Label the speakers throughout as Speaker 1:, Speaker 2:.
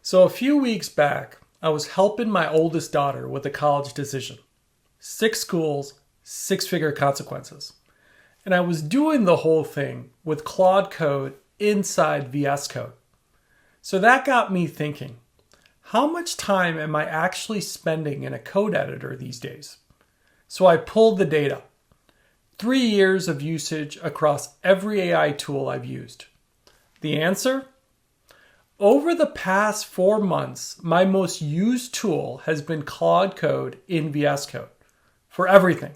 Speaker 1: So a few weeks back, I was helping my oldest daughter with a college decision. 6 schools, 6-figure consequences. And I was doing the whole thing with Claude Code inside VS Code. So that got me thinking, how much time am I actually spending in a code editor these days? So I pulled the data. 3 years of usage across every AI tool I've used. The answer? Over the past 4 months, my most used tool has been Claude Code in VS Code for everything.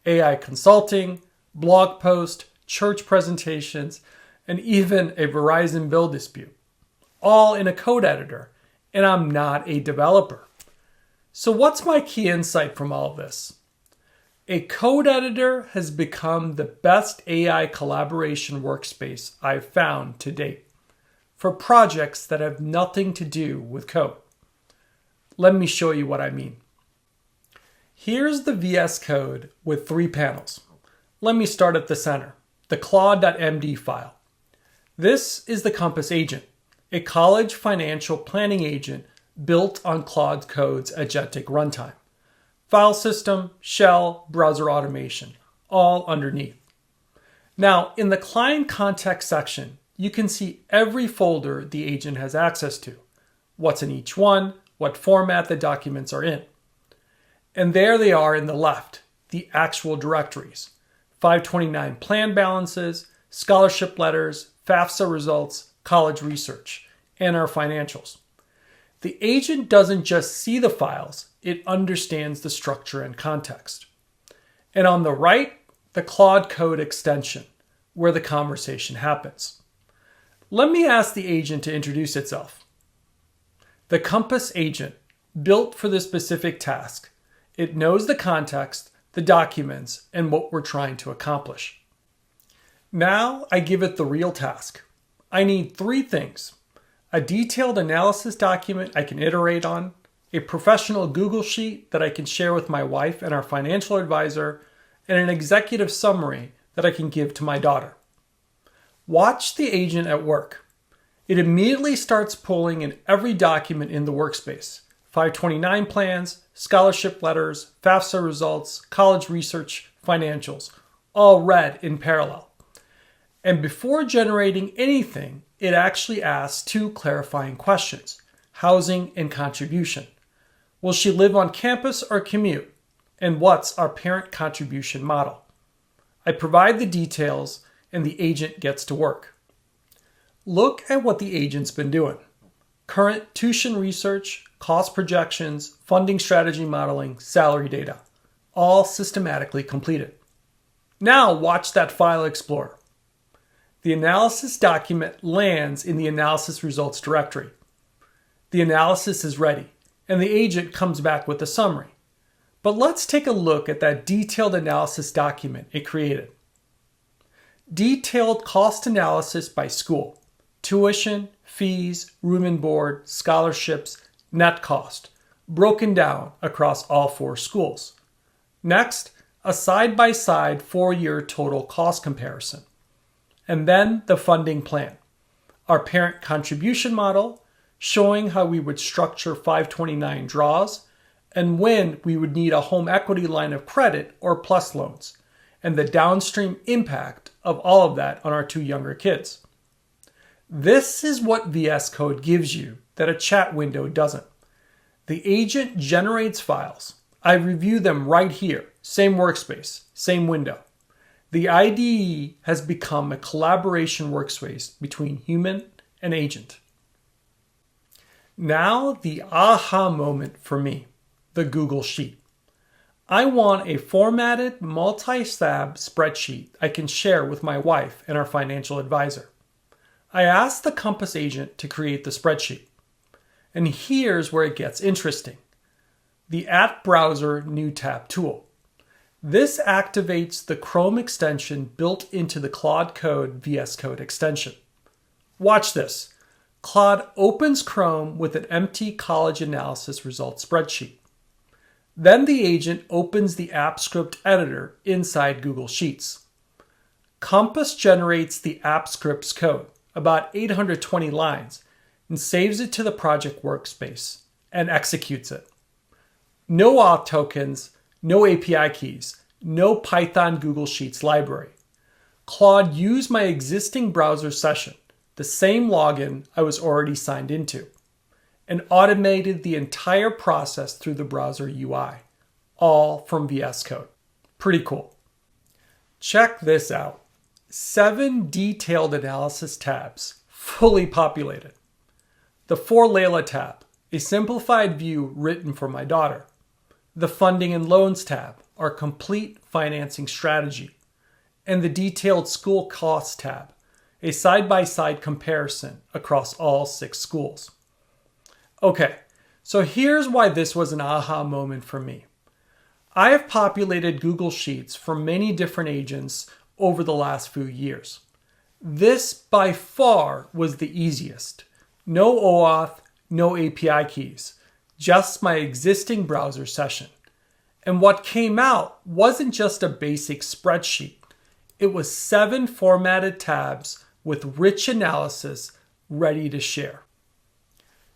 Speaker 1: AI consulting, blog post, church presentations, and even a Verizon bill dispute. All in a code editor, and I'm not a developer. So what's my key insight from all of this? A code editor has become the best AI collaboration workspace I've found to date for projects that have nothing to do with code. Let me show you what I mean. Here's the VS Code with 3 panels. Let me start at the center, the CLAUDE.md file. This is the Compass agent, a college financial planning agent built on Claude Code's agentic runtime. File system, shell, browser automation, all underneath. Now, in the client context section, you can see every folder the agent has access to, what's in each one, what format the documents are in. And there they are in the left, the actual directories. 529 plan balances, scholarship letters, FAFSA results, college research, and our financials. The agent doesn't just see the files, it understands the structure and context. And on the right, the Claude Code extension, where the conversation happens. Let me ask the agent to introduce itself. The Compass agent, built for this specific task, it knows the context, the documents, and what we're trying to accomplish. Now I give it the real task. I need 3 things: a detailed analysis document I can iterate on, a professional Google Sheet that I can share with my wife and our financial advisor, and an executive summary that I can give to my daughter. Watch the agent at work. It immediately starts pulling in every document in the workspace: 529 plans, scholarship letters, FAFSA results, college research, financials, all read in parallel. And before generating anything, it actually asks 2 clarifying questions: housing and contribution. Will she live on campus or commute? And what's our parent contribution model? I provide the details and the agent gets to work. Look at what the agent's been doing. Current tuition research, cost projections, funding strategy modeling, salary data, all systematically completed. Now watch that file explorer. The analysis document lands in the analysis results directory. The analysis is ready, and the agent comes back with a summary. But let's take a look at that detailed analysis document it created. Detailed cost analysis by school: tuition, fees, room and board, scholarships, net cost, broken down across all 4 schools. Next, a side-by-side 4-year total cost comparison. And then the funding plan, our parent contribution model, showing how we would structure 529 draws and when we would need a home equity line of credit or plus loans, and the downstream impact of all of that on our 2 younger kids. This is what VS Code gives you that a chat window doesn't. The agent generates files. I review them right here, same workspace, same window. The IDE has become a collaboration workspace between human and agent. Now the aha moment for me, the Google Sheet. I want a formatted multi-tab spreadsheet I can share with my wife and our financial advisor. I asked the Compass agent to create the spreadsheet. And here's where it gets interesting. The @Browser New Tab tool. This activates the Chrome extension built into the Claude Code VS Code extension. Watch this. Claude opens Chrome with an empty college analysis results spreadsheet. Then the agent opens the app script editor inside Google Sheets. Compass generates the app scripts code, about 820 lines, and saves it to the project workspace and executes it. No auth tokens, no API keys, no Python Google Sheets library. Claude used my existing browser session, the same login I was already signed into, and automated the entire process through the browser UI, all from VS Code. Pretty cool. Check this out. 7 detailed analysis tabs, fully populated. The For Layla tab, a simplified view written for my daughter. The Funding and Loans tab, our complete financing strategy. And the Detailed School Costs tab, a side-by-side comparison across all 6 schools. Okay, so here's why this was an aha moment for me. I have populated Google Sheets for many different agents over the last few years. This by far was the easiest. No OAuth, no API keys, just my existing browser session. And what came out wasn't just a basic spreadsheet. It was 7 formatted tabs with rich analysis ready to share.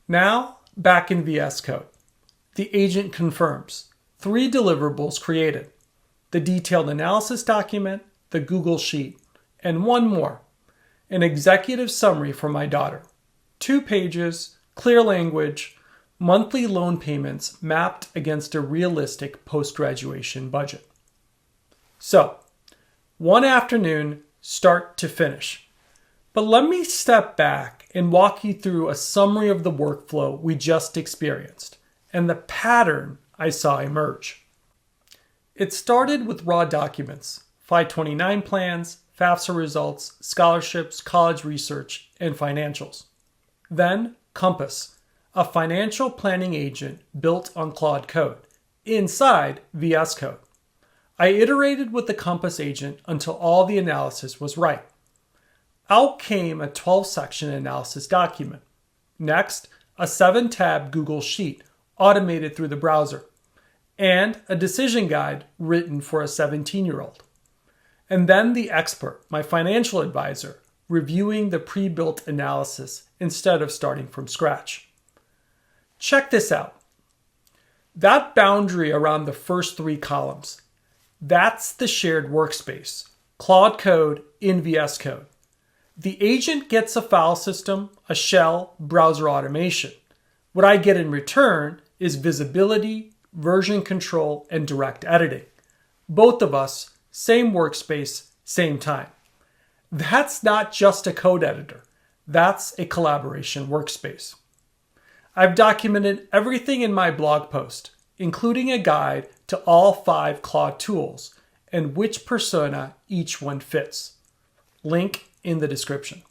Speaker 1: Now, back in VS Code. The agent confirms 3 deliverables created: the detailed analysis document, the Google Sheet, and one more, an executive summary for my daughter. 2 pages, clear language, monthly loan payments mapped against a realistic post-graduation budget. So, one afternoon, start to finish. But let me step back and walk you through a summary of the workflow we just experienced and the pattern I saw emerge. It started with raw documents, 529 plans, FAFSA results, scholarships, college research, and financials. Then Compass, a financial planning agent built on Claude Code, inside VS Code. I iterated with the Compass agent until all the analysis was right. Out came a 12-section analysis document. Next, a 7-tab Google Sheet automated through the browser, and a decision guide written for a 17-year-old. And then the expert, my financial advisor, reviewing the pre-built analysis instead of starting from scratch. Check this out. That boundary around the first 3 columns, that's the shared workspace, Claude Code in VS Code. The agent gets a file system, a shell, browser automation. What I get in return is visibility, version control, and direct editing. Both of us, same workspace, same time. That's not just a code editor. That's a collaboration workspace. I've documented everything in my blog post, including a guide to all 5 Claude tools and which persona each one fits. Link in the description.